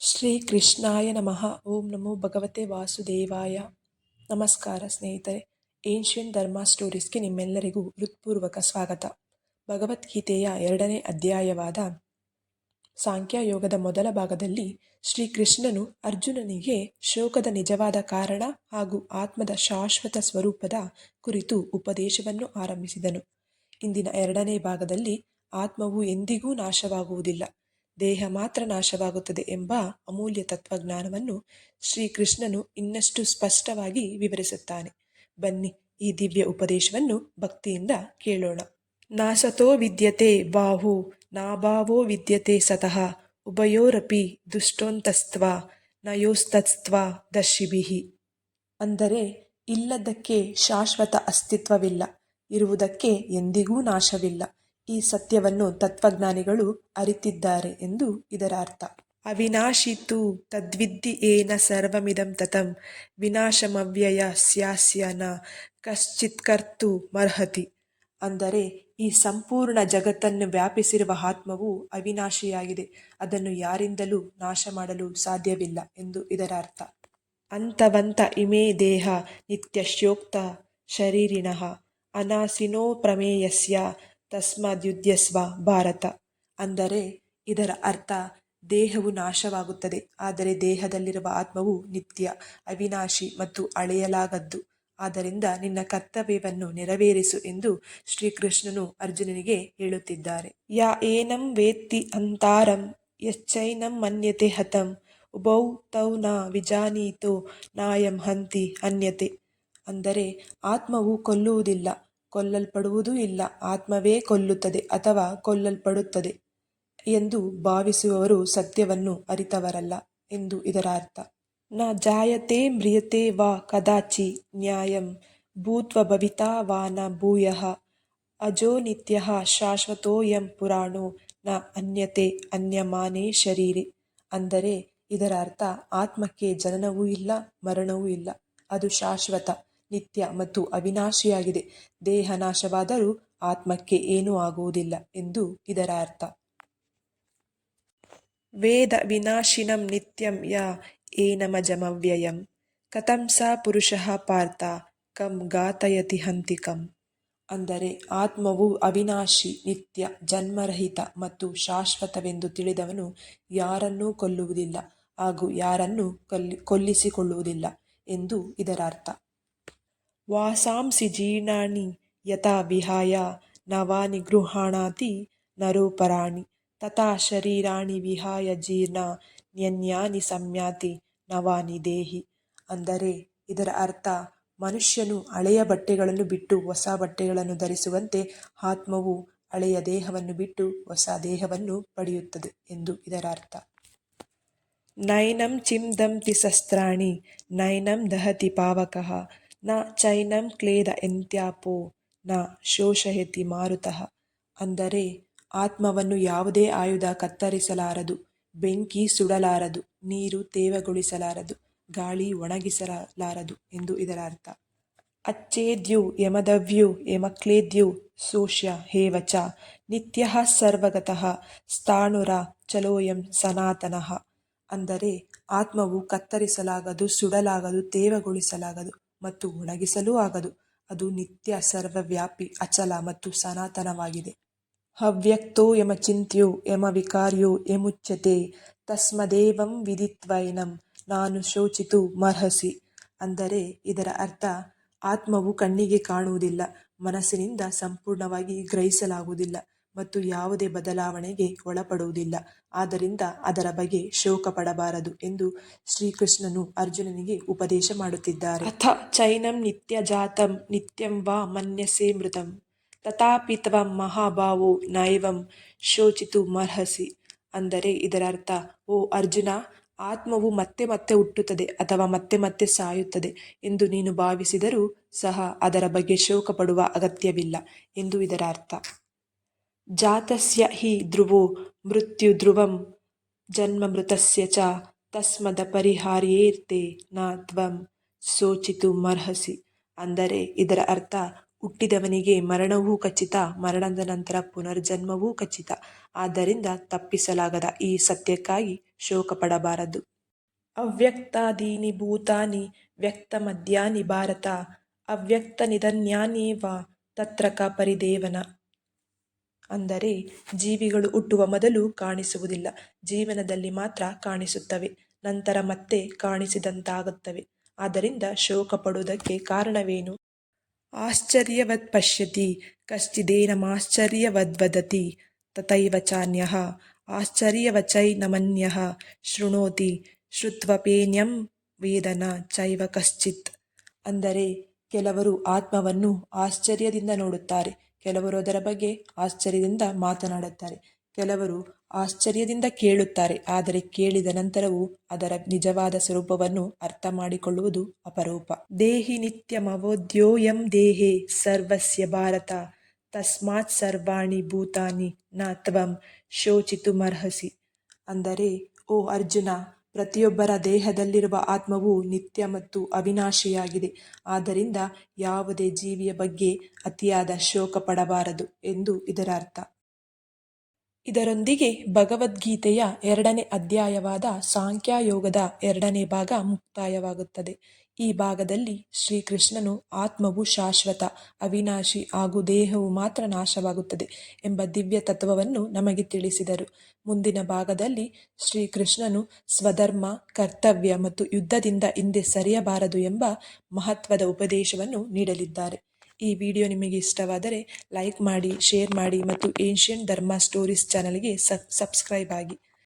ಶ್ರೀ ಕೃಷ್ಣಾಯ ನಮಃ. ಓಂ ನಮೋ ಭಗವತೆ ವಾಸುದೇವಾಯ. ನಮಸ್ಕಾರ ಸ್ನೇಹಿತರೆ. ಏನ್ಷಿಯಂಟ್ ಧರ್ಮ ಸ್ಟೋರೀಸ್ಗೆ ನಿಮ್ಮೆಲ್ಲರಿಗೂ ಹೃತ್ಪೂರ್ವಕ ಸ್ವಾಗತ. ಭಗವದ್ಗೀತೆಯ 2ನೇ ಅಧ್ಯಾಯವಾದ ಸಾಂಖ್ಯಯೋಗದ ಮೊದಲ ಭಾಗದಲ್ಲಿ ಶ್ರೀಕೃಷ್ಣನು ಅರ್ಜುನನಿಗೆ ಶೋಕದ ನಿಜವಾದ ಕಾರಣ ಹಾಗೂ ಆತ್ಮದ ಶಾಶ್ವತ ಸ್ವರೂಪದ ಕುರಿತು ಉಪದೇಶವನ್ನು ಆರಂಭಿಸಿದನು. ಇಂದಿನ 2ನೇ ಭಾಗದಲ್ಲಿ ಆತ್ಮವು ಎಂದಿಗೂ ನಾಶವಾಗುವುದಿಲ್ಲ, ದೇಹ ಮಾತ್ರ ನಾಶವಾಗುತ್ತದೆ ಎಂಬ ಅಮೂಲ್ಯ ತತ್ವಜ್ಞಾನವನ್ನು ಶ್ರೀಕೃಷ್ಣನು ಇನ್ನಷ್ಟು ಸ್ಪಷ್ಟವಾಗಿ ವಿವರಿಸುತ್ತಾನೆ. ಬನ್ನಿ, ಈ ದಿವ್ಯ ಉಪದೇಶವನ್ನು ಭಕ್ತಿಯಿಂದ ಕೇಳೋಣ. ನಾಸತೋ ವಿದ್ಯತೆ ಬಾಹು ನಾಭಾವೋ ವಿದ್ಯತೆ ಸತಃ ಉಭಯೋರಪಿ ದುಷ್ಟೋಂತಸ್ತ್ವ ನಯೋಸ್ತತ್ವ ದರ್ಶಿಭಿಹಿ. ಅಂದರೆ ಇಲ್ಲದಕ್ಕೆ ಶಾಶ್ವತ ಅಸ್ತಿತ್ವವಿಲ್ಲ, ಇರುವುದಕ್ಕೆ ಎಂದಿಗೂ ನಾಶವಿಲ್ಲ. ಈ ಸತ್ಯವನ್ನು ತತ್ವಜ್ಞಾನಿಗಳು ಅರಿತಿದ್ದಾರೆ ಎಂದು ಇದರ ಅರ್ಥ. ಅವಿನಾಶಿತು ತದ್ವಿದ್ಧಿ ಏನ ಸರ್ವಮಿದಂ ತತಂ ವಿನಾಶಮವ್ಯಯ ಸ್ಯಾಸ್ಯ ನ ಕಶ್ಚಿತ್ಕರ್ತು ಮರ್ಹತಿ. ಅಂದರೆ ಈ ಸಂಪೂರ್ಣ ಜಗತ್ತನ್ನು ವ್ಯಾಪಿಸಿರುವ ಆತ್ಮವು ಅವಿನಾಶಿಯಾಗಿದೆ, ಅದನ್ನು ಯಾರಿಂದಲೂ ನಾಶ ಮಾಡಲು ಸಾಧ್ಯವಿಲ್ಲ ಎಂದು ಇದರ ಅರ್ಥ. ಅಂತವಂತ ಇಮೇ ದೇಹ ನಿತ್ಯಶ್ಯೋಕ್ತ ಶರೀರಿಣಃ ಅನಾಸಿನೋ ಪ್ರಮೇಯಸ್ಯ ತಸ್ಮಾದ್ಯುಧ್ಯಸ್ವ ಭಾರತ. ಅಂದರೆ ಇದರ ಅರ್ಥ, ದೇಹವು ನಾಶವಾಗುತ್ತದೆ, ಆದರೆ ದೇಹದಲ್ಲಿರುವ ಆತ್ಮವು ನಿತ್ಯ, ಅವಿನಾಶಿ ಮತ್ತು ಅಳೆಯಲಾಗದ್ದು. ಆದ್ದರಿಂದ ನಿನ್ನ ಕರ್ತವ್ಯವನ್ನು ನೆರವೇರಿಸು ಎಂದು ಶ್ರೀಕೃಷ್ಣನು ಅರ್ಜುನನಿಗೆ ಹೇಳುತ್ತಿದ್ದಾರೆ. ಯಾ ಏನಂ ವೇತ್ತಿ ಅಂತಾರಂ ಯಶ್ಚೈನಂ ಮನ್ಯತೆ ಹತಂ ಉಭೌ ತೌ ನ ವಿಜಾನೀತೋ ನಾಯಂ ಹಂತಿ ಅನ್ಯತೆ. ಅಂದರೆ ಆತ್ಮವು ಕೊಲ್ಲುವುದಿಲ್ಲ, ಕೊಲ್ಲಲ್ಪಡುವುದೂ ಇಲ್ಲ, ಆತ್ಮವೇ ಕೊಲ್ಲುತ್ತದೆ ಅಥವಾ ಕೊಲ್ಲಲ್ಪಡುತ್ತದೆ ಎಂದು ಭಾವಿಸುವವರು ಸತ್ಯವನ್ನು ಅರಿತವರಲ್ಲ ಎಂದು ಇದರ ಅರ್ಥ. ನ ಜಾಯತೆ ಮ್ರಿಯತೆ ವಾ ಕದಾಚಿ ನ್ಯಾಯಂ ಭೂತ್ವ ಭವಿತಾ ವಾ ನ ಭೂಯಃ ಅಜೋ ನಿತ್ಯಃ ಶಾಶ್ವತೋಯಂ ಪುರಾಣೋ ನ ಅನ್ಯತೆ ಅನ್ಯಮಾನೇ ಶರೀರೆ. ಅಂದರೆ ಇದರ ಅರ್ಥ, ಆತ್ಮಕ್ಕೆ ಜನನವೂ ಇಲ್ಲ, ಮರಣವೂ ಇಲ್ಲ, ಅದು ಶಾಶ್ವತ, ನಿತ್ಯ ಮತ್ತು ಅವಿನಾಶಿಯಾಗಿದೆ. ದೇಹ ನಾಶವಾದರೂ ಆತ್ಮಕ್ಕೆ ಏನೂ ಆಗುವುದಿಲ್ಲ ಎಂದು ಇದರ ಅರ್ಥ. ವೇದ ವಿನಾಶಿನಂ ನಿತ್ಯಂ ಯ ಏನಮಜಮವ್ಯಯಂ ಕಥಂ ಸ ಪುರುಷಃ ಪಾರ್ಥ ಕಂ ಘಾತಯತಿ ಹಂತಿಕಂ. ಅಂದರೆ ಆತ್ಮವು ಅವಿನಾಶಿ, ನಿತ್ಯ, ಜನ್ಮರಹಿತ ಮತ್ತು ಶಾಶ್ವತವೆಂದು ತಿಳಿದವನು ಯಾರನ್ನೂ ಕೊಲ್ಲುವುದಿಲ್ಲ ಹಾಗೂ ಯಾರನ್ನೂ ಕೊಲ್ಲಿಸಿಕೊಳ್ಳುವುದಿಲ್ಲ ಎಂದು ಇದರ ಅರ್ಥ. ವಾಸಾಂಸಿ ಜೀರ್ಣಾನಿ ಯಥಾ ವಿಹಾಯ ನವಾನಿ ಗೃಹಾಣಾತಿ ನರೋಪರಾಣಿ ತಥಾ ಶರೀರಾಣಿ ವಿಹಾಯ ಜೀರ್ಣ ನ್ಯನ್ಯಾನಿ ಸಂಯಾತಿ ನವಾನಿ ದೇಹಿ. ಅಂದರೆ ಇದರ ಅರ್ಥ, ಮನುಷ್ಯನು ಹಳೆಯ ಬಟ್ಟೆಗಳನ್ನು ಬಿಟ್ಟು ಹೊಸ ಬಟ್ಟೆಗಳನ್ನು ಧರಿಸುವಂತೆ ಆತ್ಮವು ಹಳೆಯ ದೇಹವನ್ನು ಬಿಟ್ಟು ಹೊಸ ದೇಹವನ್ನು ಪಡೆಯುತ್ತದೆ ಎಂದು ಇದರ ಅರ್ಥ. ನೈನಂ ಚಿಂದಂತಿ ಶಸ್ತ್ರಾಣಿ ನೈನಂ ದಹತಿ ಪಾವಕಃ ನ ಚೈನಂ ಕ್ಲೇದ ಎಂತ್ಯಾಪೋ ನ ಶೋಷಯತಿ ಮಾರುತಃ. ಅಂದರೆ ಆತ್ಮವನ್ನು ಯಾವುದೇ ಆಯುಧ ಕತ್ತರಿಸಲಾರದು, ಬೆಂಕಿ ಸುಡಲಾರದು, ನೀರು ತೇವಗೊಳಿಸಲಾರದು, ಗಾಳಿ ಒಣಗಿಸಲಾರದು ಎಂದು ಇದರ ಅರ್ಥ. ಅಚ್ಛೇದ್ಯೋ ಯಮದವ್ಯೋ ಯಮಕ್ಲೇದ್ಯೋ ಶೋಷ್ಯ ಹೇವಚ ನಿತ್ಯಃ ಸರ್ವಗತಃ ಸ್ಥಾಣುರ ಚಲೋಯಂ ಸನಾತನಃ. ಅಂದರೆ ಆತ್ಮವು ಕತ್ತರಿಸಲಾಗದು, ಸುಡಲಾಗದು, ತೇವಗೊಳಿಸಲಾಗದು ಮತ್ತು ಒಣಗಿಸಲೂ ಆಗದು, ಅದು ನಿತ್ಯ, ಸರ್ವವ್ಯಾಪಿ, ಅಚಲ ಮತ್ತು ಸನಾತನವಾಗಿದೆ. ಅವ್ಯಕ್ತೋ ಯಮಚಿಂತ್ಯೋ ಯಮವಿಕಾರ್ಯೋ ಯಮುಚ್ಯತೆ ತಸ್ಮದೇವಂ ವಿದಿತ್ವೈನಂ ನಾನು ಶೋಚಿತು ಮರ್ಹಸಿ. ಅಂದರೆ ಇದರ ಅರ್ಥ, ಆತ್ಮವು ಕಣ್ಣಿಗೆ ಕಾಣುವುದಿಲ್ಲ, ಮನಸ್ಸಿನಿಂದ ಸಂಪೂರ್ಣವಾಗಿ ಗ್ರಹಿಸಲಾಗುವುದಿಲ್ಲ ಮತ್ತು ಯಾವುದೇ ಬದಲಾವಣೆಗೆ ಒಳಪಡುವುದಿಲ್ಲ. ಆದ್ದರಿಂದ ಅದರ ಬಗ್ಗೆ ಶೋಕ ಪಡಬಾರದು ಎಂದು ಶ್ರೀಕೃಷ್ಣನು ಅರ್ಜುನನಿಗೆ ಉಪದೇಶ ಮಾಡುತ್ತಿದ್ದಾರೆ. ಅಥ ಚೈನಂ ನಿತ್ಯ ಜಾತಂ ನಿತ್ಯಂ ವಾ ಮನ್ಯಸೆ ಮೃತಂ ತಥಾಪಿ ತ್ವಂ ಮಹಾಭಾವೋ ನೈವಂ ಶೋಚಿತು ಮರ್ಹಸಿ. ಅಂದರೆ ಇದರ ಅರ್ಥ, ಓ ಅರ್ಜುನ, ಆತ್ಮವು ಮತ್ತೆ ಮತ್ತೆ ಹುಟ್ಟುತ್ತದೆ ಅಥವಾ ಮತ್ತೆ ಮತ್ತೆ ಸಾಯುತ್ತದೆ ಎಂದು ನೀನು ಭಾವಿಸಿದರೂ ಸಹ ಅದರ ಬಗ್ಗೆ ಶೋಕ ಪಡುವ ಅಗತ್ಯವಿಲ್ಲ ಎಂದು ಇದರ ಅರ್ಥ. ಜಾತಸ್ಯ ಹಿ ಧ್ರುವೋ ಮೃತ್ಯು ಧ್ರುವಂ ಜನ್ಮ ಮೃತಸ್ಯ ಚ ತಸ್ಮದಪರಿಹಾರ್ಯೇರ್ತೆ ನ ತ್ವಂ ಶೋಚಿತು ಮರ್ಹಸಿ. ಅಂದರೆ ಇದರ ಅರ್ಥ, ಹುಟ್ಟಿದವನಿಗೆ ಮರಣವೂ ಖಚಿತ, ಮರಣದ ನಂತರ ಪುನರ್ಜನ್ಮವೂ ಖಚಿತ. ಆದ್ದರಿಂದ ತಪ್ಪಿಸಲಾಗದ ಈ ಸತ್ಯಕ್ಕಾಗಿ ಶೋಕ ಪಡಬಾರದು. ಅವ್ಯಕ್ತಾದೀನಿ ಭೂತಾನಿ ವ್ಯಕ್ತಮದ್ಯಾನಿ ಭಾರತ ಅವ್ಯಕ್ತ ನಿಧನ್ಯಾನೇವ ತತ್ರಕ ಪರಿದೇವನ. ಅಂದರೆ ಜೀವಿಗಳು ಹುಟ್ಟುವ ಮೊದಲು ಕಾಣಿಸುವುದಿಲ್ಲ, ಜೀವನದಲ್ಲಿ ಮಾತ್ರ ಕಾಣಿಸುತ್ತವೆ, ನಂತರ ಮತ್ತೆ ಕಾಣಿಸಿದಂತಾಗುತ್ತವೆ. ಆದ್ದರಿಂದ ಶೋಕ ಪಡುವುದಕ್ಕೆ ಕಾರಣವೇನು? ಆಶ್ಚರ್ಯವತ್ ಪಶ್ಯತಿ ಕಶ್ಚಿದೇನಮಾಶ್ಚರ್ಯವದ್ವದತಿ ತಥೈವ ಚಾನ್ಯಃ ಆಶ್ಚರ್ಯವಚೈನಮನ್ಯಃ ಶೃಣೋತಿ ಶ್ರುತ್ವಪೇನ್ಯಂ ವೇದನ ಚೈವ ಕಶ್ಚಿತ್. ಅಂದರೆ ಕೆಲವರು ಆತ್ಮವನ್ನು ಆಶ್ಚರ್ಯದಿಂದ ನೋಡುತ್ತಾರೆ, ಕೆಲವರು ಅದರ ಬಗ್ಗೆ ಆಶ್ಚರ್ಯದಿಂದ ಮಾತನಾಡುತ್ತಾರೆ, ಕೆಲವರು ಆಶ್ಚರ್ಯದಿಂದ ಕೇಳುತ್ತಾರೆ, ಆದರೆ ಕೇಳಿದ ನಂತರವೂ ಅದರ ನಿಜವಾದ ಸ್ವರೂಪವನ್ನು ಅರ್ಥ ಮಾಡಿಕೊಳ್ಳುವುದು ಅಪರೂಪ. ದೇಹಿ ನಿತ್ಯಮವೋಧ್ಯೋಯಂ ದೇಹೇ ಸರ್ವಸ್ಯ ಭಾರತ ತಸ್ಮಾತ್ ಸರ್ವಾಣಿ ಭೂತಾನಿ ನ ತ್ವಂ ಶೋಚಿತುಮರ್ಹಸಿ. ಅಂದರೆ ಓ ಅರ್ಜುನ, ಪ್ರತಿಯೊಬ್ಬರ ದೇಹದಲ್ಲಿರುವ ಆತ್ಮವು ನಿತ್ಯ ಮತ್ತು ಅವಿನಾಶಿಯಾಗಿದೆ, ಆದ್ದರಿಂದ ಯಾವುದೇ ಜೀವಿಯ ಬಗ್ಗೆ ಅತಿಯಾದ ಶೋಕ ಪಡಬಾರದು ಎಂದು ಇದರ ಅರ್ಥ. ಇದರೊಂದಿಗೆ ಭಗವದ್ಗೀತೆಯ 2ನೇ ಅಧ್ಯಾಯವಾದ ಸಾಂಖ್ಯಯೋಗದ 2ನೇ ಭಾಗ ಮುಕ್ತಾಯವಾಗುತ್ತದೆ. ಈ ಭಾಗದಲ್ಲಿ ಶ್ರೀಕೃಷ್ಣನು ಆತ್ಮವು ಶಾಶ್ವತ, ಅವಿನಾಶಿ ಹಾಗೂ ದೇಹವು ಮಾತ್ರ ನಾಶವಾಗುತ್ತದೆ ಎಂಬ ದಿವ್ಯ ತತ್ವವನ್ನು ನಮಗೆ ತಿಳಿಸಿದರು. ಮುಂದಿನ ಭಾಗದಲ್ಲಿ ಶ್ರೀಕೃಷ್ಣನು ಸ್ವಧರ್ಮ, ಕರ್ತವ್ಯ ಮತ್ತು ಯುದ್ಧದಿಂದ ಹಿಂದೆ ಸರಿಯಬಾರದು ಎಂಬ ಮಹತ್ವದ ಉಪದೇಶವನ್ನು ನೀಡಲಿದ್ದಾರೆ. ಈ ವಿಡಿಯೋ ನಿಮಗೆ ಇಷ್ಟವಾದರೆ ಲೈಕ್ ಮಾಡಿ, ಶೇರ್ ಮಾಡಿ ಮತ್ತು ಏನ್ಷಿಯಂಟ್ ಧರ್ಮ ಸ್ಟೋರೀಸ್ ಚಾನಲ್ಗೆ ಸಬ್ಸ್ಕ್ರೈಬ್ ಆಗಿ.